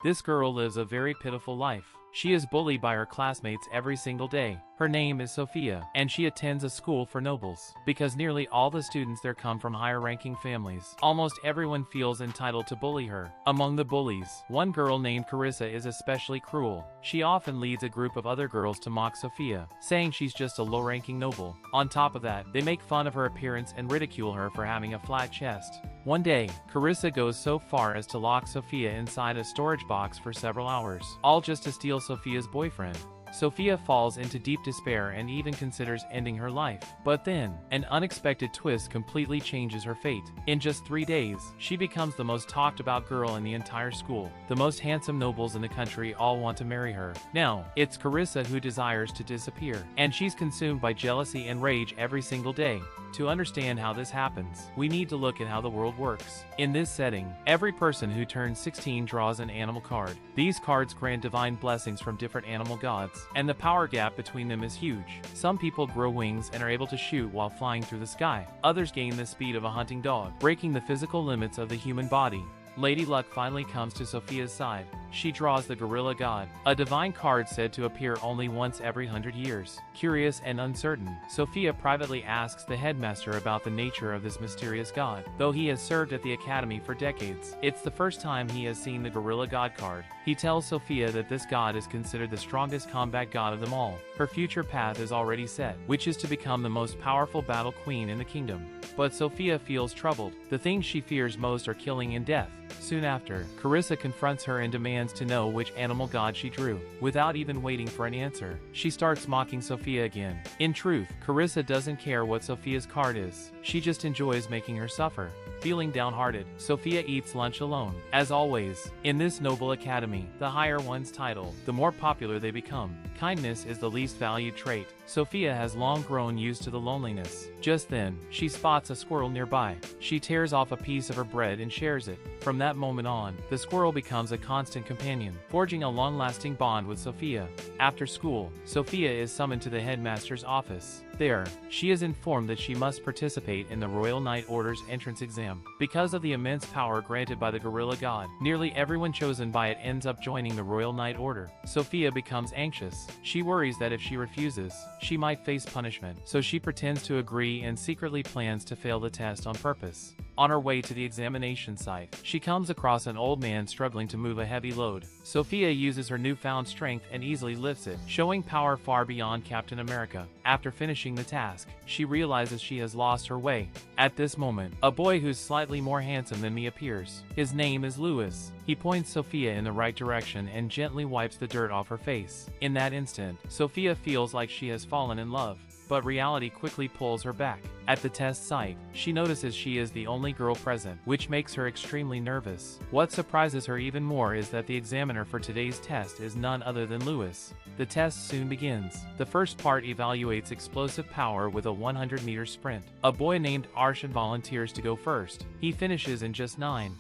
This girl lives a very pitiful life. She is bullied by her classmates every single day. Her name is Sophia, and she attends a school for nobles. Because nearly all the students there come from higher-ranking families, almost everyone feels entitled to bully her. Among the bullies, one girl named Carissa is especially cruel. She often leads a group of other girls to mock Sophia, saying she's just a low-ranking noble. On top of that, they make fun of her appearance and ridicule her for having a flat chest. One day, Carissa goes so far as to lock Sophia inside a storage box for several hours, all just to steal Sophia's boyfriend. Sophia falls into deep despair and even considers ending her life. But then, an unexpected twist completely changes her fate. In just 3 days, she becomes the most talked about girl in the entire school. The most handsome nobles in the country all want to marry her. Now, it's Carissa who desires to disappear, and she's consumed by jealousy and rage every single day. To understand how this happens, we need to look at how the world works. In this setting, every person who turns 16 draws an animal card. These cards grant divine blessings from different animal gods, and the power gap between them is huge. Some people grow wings and are able to shoot while flying through the sky. Others gain the speed of a hunting dog, breaking the physical limits of the human body. Lady Luck finally comes to Sophia's side. She draws the Gorilla God, a divine card said to appear only once every 100 years. Curious and uncertain, Sophia privately asks the headmaster about the nature of this mysterious god. Though he has served at the academy for decades, it's the first time he has seen the Gorilla God card. He tells Sophia that this god is considered the strongest combat god of them all. Her future path is already set, which is to become the most powerful battle queen in the kingdom. But Sophia feels troubled. The things she fears most are killing and death. Soon after, Carissa confronts her and demands to know which animal god she drew. Without even waiting for an answer, she starts mocking Sophia again. In truth, Carissa doesn't care what Sophia's card is. She just enjoys making her suffer. Feeling downhearted, Sophia eats lunch alone. As always, in this noble academy, the higher one's title, the more popular they become. Kindness is the least valued trait. Sophia has long grown used to the loneliness. Just then, she spots a squirrel nearby. She tears off a piece of her bread and shares it. From that moment on, the squirrel becomes a constant companion, forging a long-lasting bond with Sophia. After school, Sophia is summoned to the headmaster's office. There, she is informed that she must participate in the Royal Knight Order's entrance exam. Because of the immense power granted by the Gorilla God, nearly everyone chosen by it ends up joining the Royal Knight Order. Sophia becomes anxious. She worries that if she refuses, she might face punishment, so she pretends to agree and secretly plans to fail the test on purpose. On her way to the examination site, she comes across an old man struggling to move a heavy load. Sophia uses her newfound strength and easily lifts it, showing power far beyond Captain America. After finishing the task, she realizes she has lost her way. At this moment, a boy who's slightly more handsome than me appears. His name is Louis. He points Sophia in the right direction and gently wipes the dirt off her face. In that instant, Sophia feels like she has fallen in love. But reality quickly pulls her back. At the test site, she notices she is the only girl present, which makes her extremely nervous. What surprises her even more is that the examiner for today's test is none other than Louis. The test soon begins. The first part evaluates explosive power with a 100-meter sprint. A boy named Arshan volunteers to go first. He finishes in just 9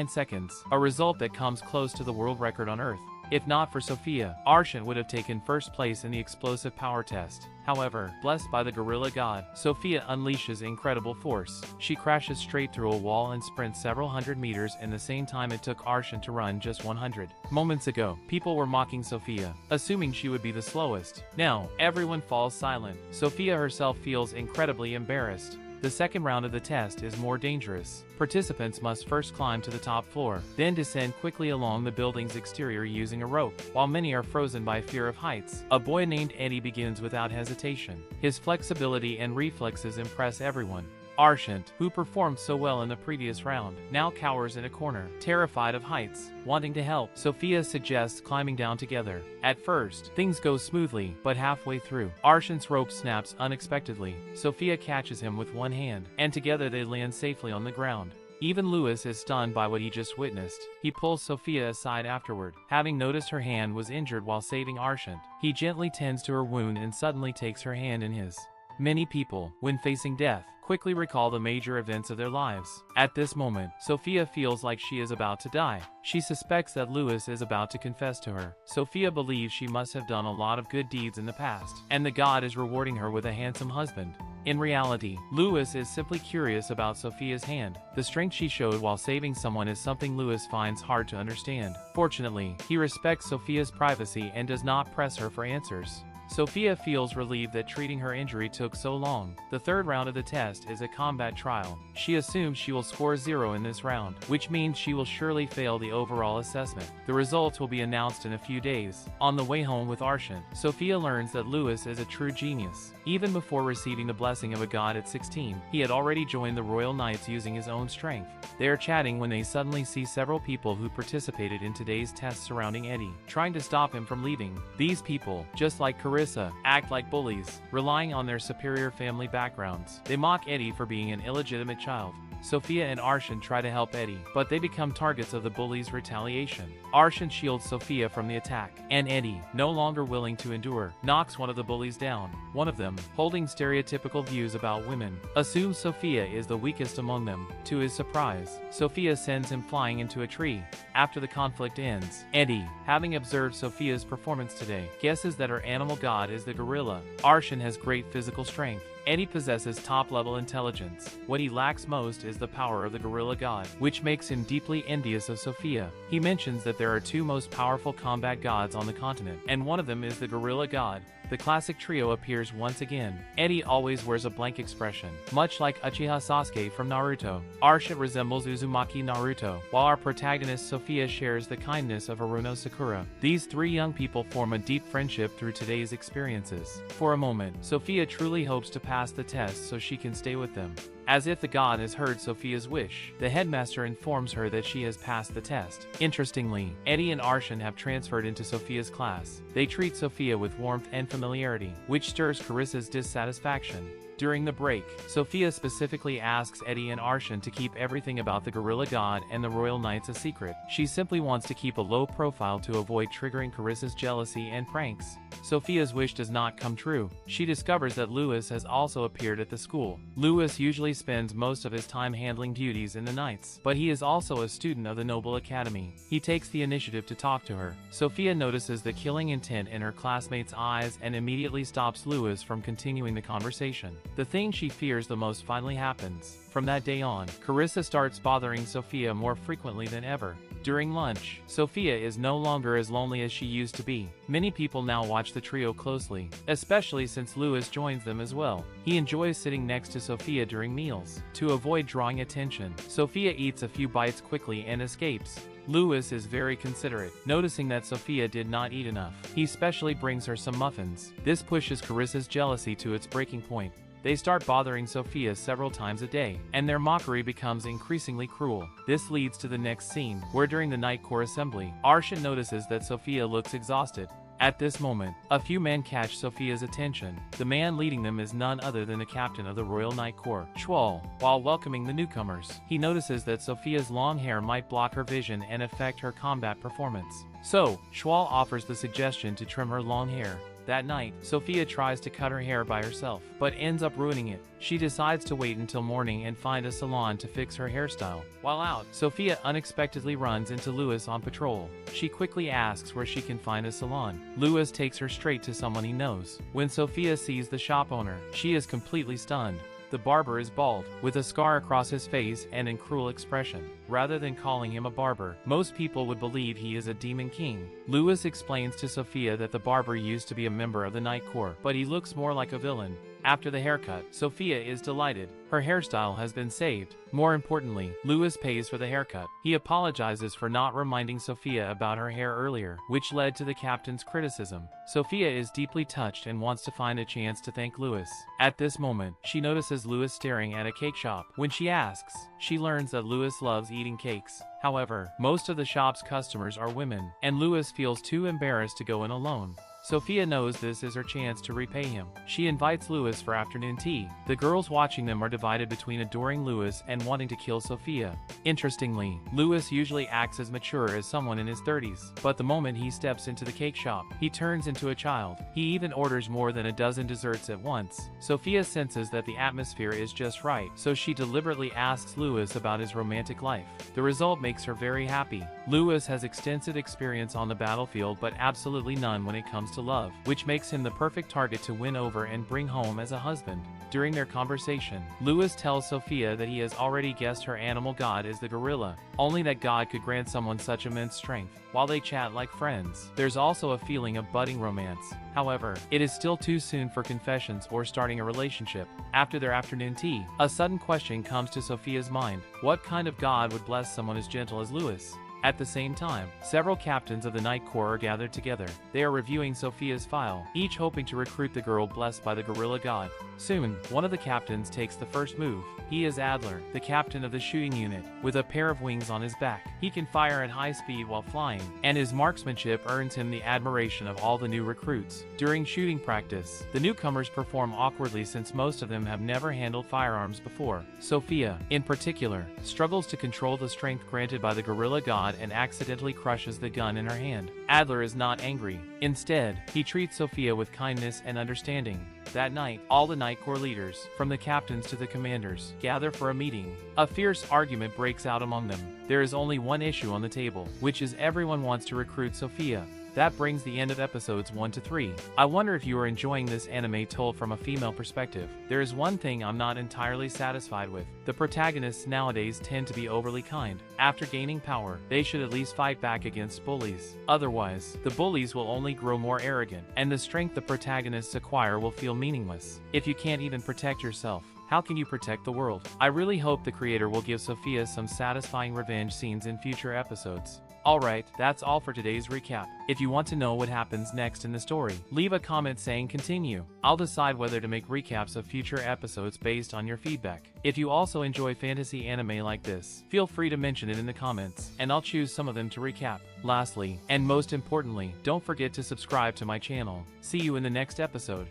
seconds, a result that comes close to the world record on Earth. If not for Sophia, Arshan would have taken first place in the explosive power test. However, blessed by the Gorilla God, Sophia unleashes incredible force. She crashes straight through a wall and sprints several hundred meters in the same time it took Arshan to run just 100. Moments ago, people were mocking Sophia, assuming she would be the slowest. Now, everyone falls silent. Sophia herself feels incredibly embarrassed. The second round of the test is more dangerous. Participants must first climb to the top floor, then descend quickly along the building's exterior using a rope. While many are frozen by fear of heights, a boy named Eddie begins without hesitation. His flexibility and reflexes impress everyone. Arshan, who performed so well in the previous round, now cowers in a corner, terrified of heights. Wanting to help, Sophia suggests climbing down together. At first, things go smoothly, but halfway through, Arshan's rope snaps unexpectedly. Sophia catches him with one hand, and together they land safely on the ground. Even Louis is stunned by what he just witnessed. He pulls Sophia aside afterward, having noticed her hand was injured while saving Arshan. He gently tends to her wound and suddenly takes her hand in his. Many people, when facing death, quickly recall the major events of their lives. At this moment, Sophia feels like she is about to die. She suspects that Louis is about to confess to her. Sophia believes she must have done a lot of good deeds in the past, and the god is rewarding her with a handsome husband. In reality, Louis is simply curious about Sophia's hand. The strength she showed while saving someone is something Louis finds hard to understand. Fortunately, he respects Sophia's privacy and does not press her for answers. Sophia feels relieved that treating her injury took so long. The third round of the test is a combat trial. She assumes she will score 0 in this round, which means she will surely fail the overall assessment. The results will be announced in a few days. On the way home with Arshan, Sophia learns that Louis is a true genius. Even before receiving the blessing of a god at 16, he had already joined the Royal Knights using his own strength. They are chatting when they suddenly see several people who participated in today's test surrounding Eddie, trying to stop him from leaving. These people, just like Carissa, act like bullies, relying on their superior family backgrounds. They mock Eddie for being an illegitimate child. Sophia and Arshan try to help Eddie, but they become targets of the bullies' retaliation. Arshan shields Sophia from the attack, and Eddie, no longer willing to endure, knocks one of the bullies down. One of them, holding stereotypical views about women, assumes Sophia is the weakest among them. To his surprise, Sophia sends him flying into a tree. After the conflict ends, Eddie, having observed Sophia's performance today, guesses that her animal god is the gorilla. Arshan has great physical strength. Eddie possesses top-level intelligence. What he lacks most is the power of the gorilla god, which makes him deeply envious of Sophia. He mentions that there are two most powerful combat gods on the continent, and one of them is the gorilla god. The classic trio appears once again. Eddie always wears a blank expression, much like Uchiha Sasuke from Naruto. Arshan resembles Uzumaki Naruto, while our protagonist Sophia shares the kindness of Haruno Sakura. These three young people form a deep friendship through today's experiences. For a moment, Sophia truly hopes to pass the test so she can stay with them. As if the god has heard Sophia's wish, the headmaster informs her that she has passed the test. Interestingly, Eddie and Arshan have transferred into Sophia's class. They treat Sophia with warmth and familiarity, which stirs Carissa's dissatisfaction. During the break, Sophia specifically asks Eddie and Arshan to keep everything about the gorilla god and the Royal Knights a secret. She simply wants to keep a low profile to avoid triggering Carissa's jealousy and pranks. Sophia's wish does not come true. She discovers that Louis has also appeared at the school. Louis usually spends most of his time handling duties in the Knights, but he is also a student of the Noble Academy. He takes the initiative to talk to her. Sophia notices the killing intent in her classmate's eyes and immediately stops Louis from continuing the conversation. The thing she fears the most finally happens. From that day on, Carissa starts bothering Sophia more frequently than ever. During lunch, Sophia is no longer as lonely as she used to be. Many people now watch the trio closely, especially since Louis joins them as well. He enjoys sitting next to Sophia during meals. To avoid drawing attention, Sophia eats a few bites quickly and escapes. Louis is very considerate, noticing that Sophia did not eat enough. He specially brings her some muffins. This pushes Carissa's jealousy to its breaking point. They start bothering Sophia several times a day, and their mockery becomes increasingly cruel. This leads to the next scene, where during the night corps assembly, Arshan notices that Sophia looks exhausted. At this moment, a few men catch Sophia's attention. The man leading them is none other than the captain of the Royal Knight Corps, Schwal. While welcoming the newcomers, he notices that Sophia's long hair might block her vision and affect her combat performance. So, Schwal offers the suggestion to trim her long hair. That night, Sophia tries to cut her hair by herself, but ends up ruining it. She decides to wait until morning and find a salon to fix her hairstyle. While out, Sophia unexpectedly runs into Louis on patrol. She quickly asks where she can find a salon. Louis takes her straight to someone he knows. When Sophia sees the shop owner, she is completely stunned. The barber is bald, with a scar across his face and in cruel expression. Rather than calling him a barber, most people would believe he is a demon king. Louis explains to Sophia that the barber used to be a member of the Night Corps, but he looks more like a villain. After the haircut, Sophia is delighted. Her hairstyle has been saved. More importantly, Louis pays for the haircut. He apologizes for not reminding Sophia about her hair earlier, which led to the captain's criticism. Sophia is deeply touched and wants to find a chance to thank Louis. At this moment, she notices Louis staring at a cake shop. When she asks, she learns that Louis loves eating cakes. However, most of the shop's customers are women, and Louis feels too embarrassed to go in alone. Sophia knows this is her chance to repay him. She invites Louis for afternoon tea. The girls watching them are divided between adoring Louis and wanting to kill Sophia. Interestingly, Louis usually acts as mature as someone in his 30s, but the moment he steps into the cake shop, he turns into a child. He even orders more than a dozen desserts at once. Sophia senses that the atmosphere is just right, so she deliberately asks Louis about his romantic life. The result makes her very happy. Louis has extensive experience on the battlefield but absolutely none when it comes to love, which makes him the perfect target to win over and bring home as a husband. During their conversation, Louis tells Sophia that he has already guessed her animal god is the gorilla, only that God could grant someone such immense strength. While they chat like friends, there's also a feeling of budding romance. However, it is still too soon for confessions or starting a relationship. After their afternoon tea, a sudden question comes to Sophia's mind. What kind of god would bless someone as gentle as Louis? At the same time, several captains of the Night Corps are gathered together. They are reviewing Sophia's file, each hoping to recruit the girl blessed by the gorilla god. Soon, one of the captains takes the first move. He is Adler, the captain of the shooting unit, with a pair of wings on his back. He can fire at high speed while flying, and his marksmanship earns him the admiration of all the new recruits. During shooting practice, the newcomers perform awkwardly since most of them have never handled firearms before. Sophia, in particular, struggles to control the strength granted by the gorilla god and accidentally crushes the gun in her hand. Adler is not angry. Instead, he treats Sophia with kindness and understanding. That night, all the Night Corps leaders, from the captains to the commanders, gather for a meeting. A fierce argument breaks out among them. There is only one issue on the table, which is everyone wants to recruit Sophia. That brings the end of episodes 1 to 3. I wonder if you are enjoying this anime told from a female perspective. There is one thing I'm not entirely satisfied with. The protagonists nowadays tend to be overly kind. After gaining power, they should at least fight back against bullies. Otherwise, the bullies will only grow more arrogant, and the strength the protagonists acquire will feel meaningless. If you can't even protect yourself, how can you protect the world? I really hope the creator will give Sophia some satisfying revenge scenes in future episodes. Alright, that's all for today's recap. If you want to know what happens next in the story, leave a comment saying continue. I'll decide whether to make recaps of future episodes based on your feedback. If you also enjoy fantasy anime like this, feel free to mention it in the comments, and I'll choose some of them to recap. Lastly, and most importantly, don't forget to subscribe to my channel. See you in the next episode.